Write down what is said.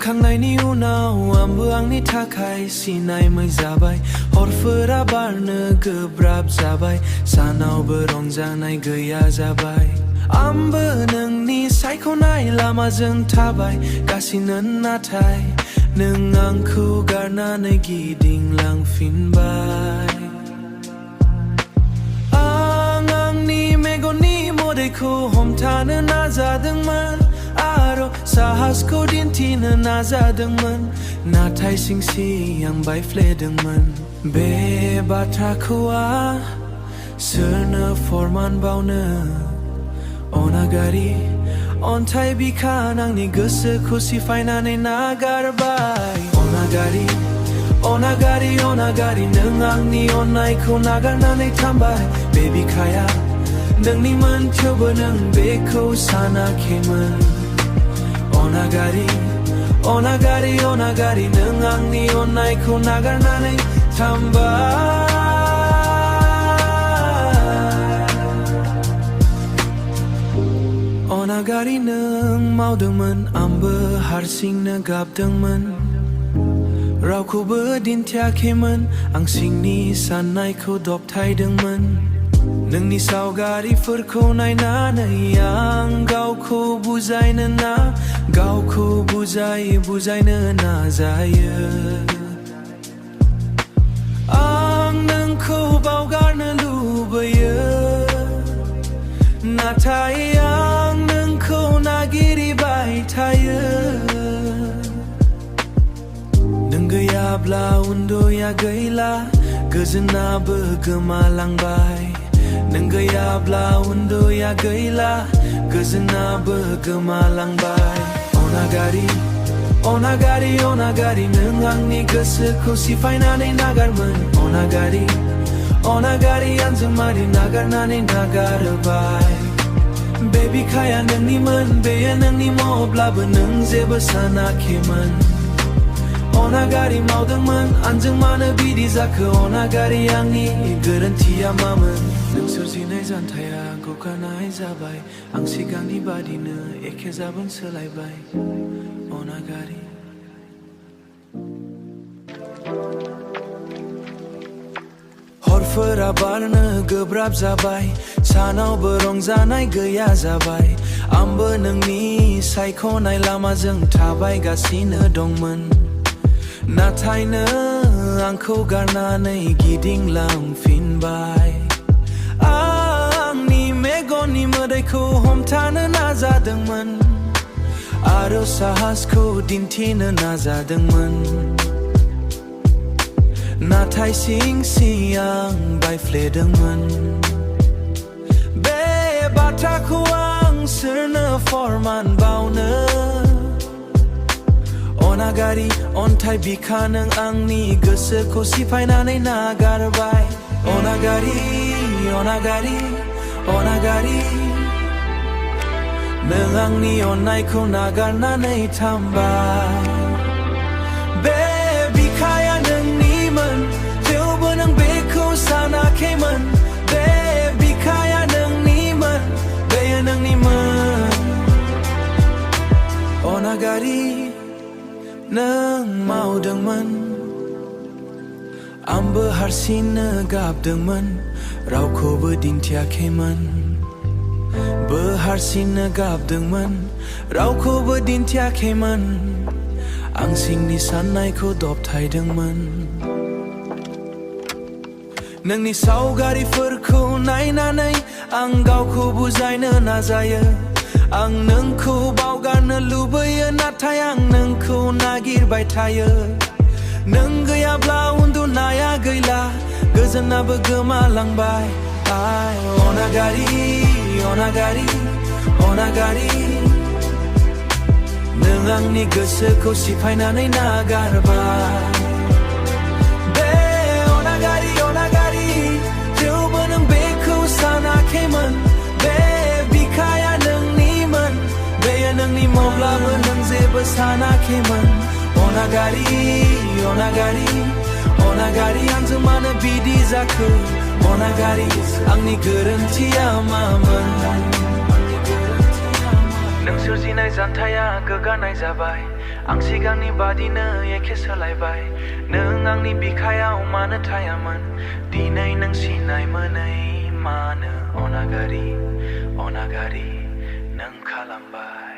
लोंखांनायनि उनाव आंबो आंनि थाखाय सिनायमै जाबाय हरफोरा बारनो गोब्राब जाबाय सानावबो रंजानाय गैया जाबाय आंबो नोंनि सायख'नाय लामाजों थाबाय गासिनो नाथाय नों आंखौ गारनानै गिदिंलांफिनबाय आं आंनि मेगननि मोदैखौ हमथानो नाजादोंमोन आरो साहसखौ दिन्थिनो नाजादोंमोन नाथाय सिंसि आं बायफ्लेदोंमोन बे बाथ्राखौ आं सोरनो फोरमान बावनो अनागारि अन्थाइ बिखान आंनि गोसोखौ सिफायनानै नागारबाय अनागारि अनागारि अनागारि नों आंनि अननायखौ नागारनानै थांबाय बे बिखाया नोंनिमोन थेवबो नों बेखौ सानाखैमोन अनागारि अनागारि अनागारि नों आंनि अननायखौ नागारनानै थांबाय अनागारि नों मावदोंमोन आंबो हारसिंनो गाबदोंमोन रावखौबो दिन्थियाखैमोन आं सिंनि साननायखौ दबथायदोंमोन नोंनि सावगारिफोरखौ नायनानै आं गावखौ बुजायनो नाजायो आं नोंखौ बावगारनो लुबैयो नाथाय आं नोंखौ नागिरबाय थायो नों गैयाब्ला उन्दुया गैला गोजोनाबो गोमालांबाय नों गैयाब्ला उन्दुया गैला गोजोनाबो गोमालांबाय अनागारि अनागारि अनागारि नों आंनि गोसोखौ सिफायनानै नागारमोन अनागारि अनागारि आंजों मारै नागारनानै नागारबाय बे बिखाया नोंनिमोन बेयो नोंनि महब्लाबो नों जेबो सानाखैमोन अनागारि मावदोंमोन आंजों मानो बिदि जाखो अनागारि आंनि गोरोन्थिया मामोन नों सोरजिनाय जानथाया गुगानाय जाबाय आं सिगांनि बादिनो एखे जाबोन सोलायबाय अनागारि हरफोरा बारनो गोब्राब जाबाय सानावबो रंजानाय गैया जाबाय आंबो नोंनि सायख'नाय लामाजों थाबायगासिनो दंमोन नाथाय नों आंखौ गारनानै गिदिंलांफिनबाय आंनि मेगननि मोदैखौ हमथानो नाजादोंमोन आरो साहसखौ दिन्थिनो नाजादोंमोन नाथाय सिं आं बायफ्लेदोंमोन बे बाथ्राखौ आं सोरनो फोरमान बावनो अनागारि अन्थाइ बिखा नों आंनि गोसोखौ सिफायनानै नागारबाय अनागारि अनागारि अनागारि नों आंनि अननायखौ नागारनानै थांबाय बे बिखाया नोंनिमोन थेवबो नों बेखौ सानाखैमोन बे बिखाया नोंनिमोन बेयो नोंनिमोन अनागारि नों मावदोंमोन आंबो हारसिंनो गाबदोंमोन रावखौबो दिन्थियाखैमोन हारसिंनो गाबदोंमोन रावखौबो दिन्थियाखैमोन आं सिंनि साननायखौ दबथायदोंमोन नोंनि सावगारिफोरखौ नायनानै आं गावखौ बुजायनो नाजायो आं नोंखौ बावगारनो लुबैयो नाथाय आं नोंखौ नागिरबाय थायो नों गैयाब्ला उन्दुनाया गैला गोजोनाबो गोमालांबाय अनागारि अनागारि अनागारि नों आंनि गोसोखौ सिफायनानै नागारबाय बे अनागारि अनागारि थेवबो नों बेखौ सानाखैमोन बे बिखाया नोंनिमोन बेयो नोंनि मावब्लाबो नों जेबो सानाखैमोन अनागारि अनागारि अनागारि आंजों मानो बिदि जाखो अनागारि आंनि गोरोन्थिया मामोन नों सोरजिनाय जानथाया गोगानाय जाबाय आं सिगांनि बादिनो एखे सोलायबाय नों आंनि बिखायाव मानो थायामोन दिनै नों सिनाय मोनै मानो अनागारि अनागारि नों खालामबाय